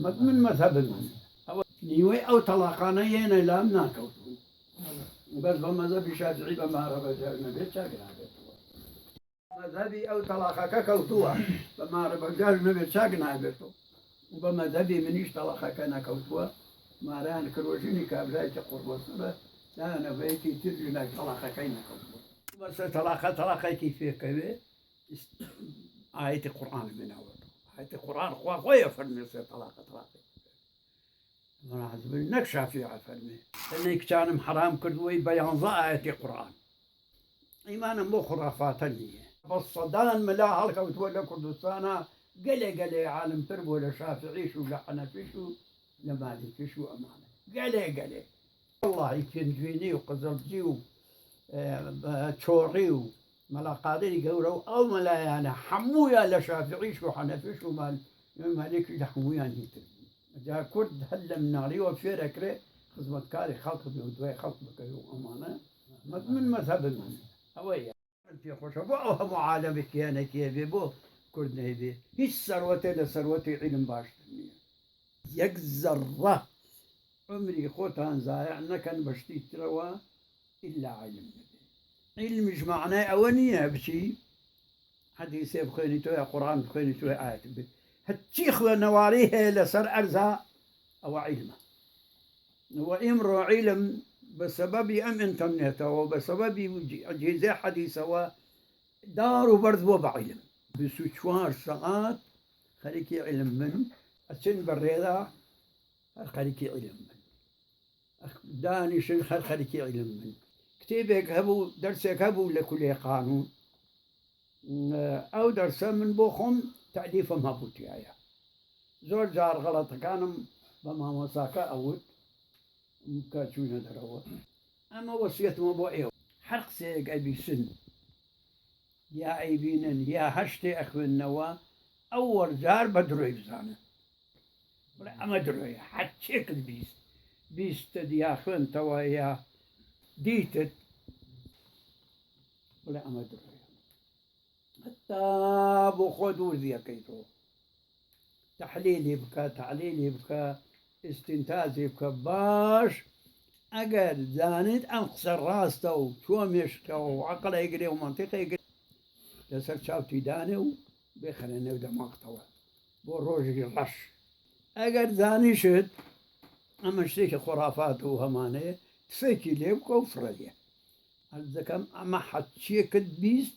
من مذهب من نيوي أو طلاقانا ينا لا مناكوتو بس بمذهب الشافعي بما ربى جارنا بيت شاكنا مذهبي أو طلاقك كوتوا بما ربى جارنا بيت شاكنا بيتو وبمذهبي منيش طلاقك أنا كوتوا ما ران كروجيني كابلاي تقرب صبا لا أنا بيتي ترجنا طلاقك أنا كوتوا بس طلاقة كيف كذا آية القرآن من أول آية القرآن خويا فرمي طلاقة أنا حسب النكشة فيها فرمي لأنك كان حرام كردوي بيان آية القرآن إيمانا مو خرافاتنية بس صدان ملا هلك وتولى كردستانا قلي عالم تربو ولا شافعي شو لا حنفي شو لا مالكي شو أمانة قلي والله يكنجيني وقزلجي تشوري ملا قادري يقولوا أو ملا يعني حمويا لشافعي شو حنفي شو مالك لحمويا هيك جا كرد هلا من ناري وفير أكره خدمة كاري خلق بيودوي خلق بكيو أمانة من مذهب من هوية في خوشبو أو معالمة كيانا كيفي بو كرد نهيبي هيش ثروتي لثروتي علم باش يكزر عمري خوتان زايع نكن بشتي تروا إلا علم مش معناه أولية بشي حديث بخيني توي قرآن بخيني توي آيات هالشيخ ونواريه لسر أرزا أو علمه وإمر علم بسبب أم إنترنت وبسبب أجهزة حديثة ودار برد وبعلم بسوشوار ساعات خليكي علم من أتشن بالرياضة خليكي علم من دانش خليكي علم من كتابك هبو درسك هبو لكل قانون أو درس من بوخم تعريف ما بوتي آية زور جار غلط كانم بما مساكا أود مكاتشونا دروا أما وصية ما بوئيو حرق سيق أبي سن يا أيبينن يا هشتي أخو النوا أول جار بدروي بزانه ولا أما دروي حتشيك بيست يا أخوان توا يا ديتت ولا أما دروي حتى بخدور ذي كيتو تحليلي بكا تعليلي بكا استنتاجي بكا باش أقل زانت أنقصر راسته شو مشكا وعقله يقري ومنطقه يقري لسر شاوتي داني وبيخلينا ودماغ توا بوروجي الرش أقل زاني شد أما شتيك خرافات وهمانية تفكي ليبكا وفرية هذا كم أما حتشيك بيست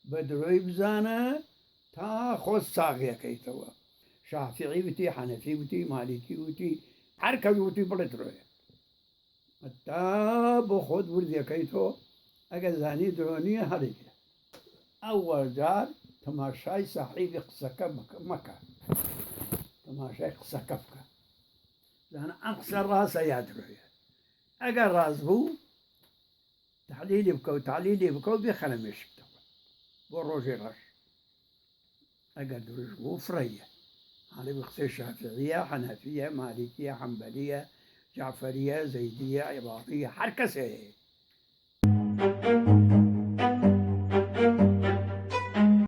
بدروي بزانه تا خود ساقيا كيتوا شافعي بتي حنفي بتي مالكي بتي حركة بتي بلدروي تا بخود ورذي كيتو أجزاني دروني هريجة أول جار تماشاي صاحبي قسكا مكة تماشاي قسكا لأن أقصر راسه يدروي أجر راس بو تحليلي بكو تعليلي بكو بيخلمش بروجي رش أقدر وفرية على بخصي شافعية حنفية مالكية حنبلية جعفرية زيدية عباطية حركة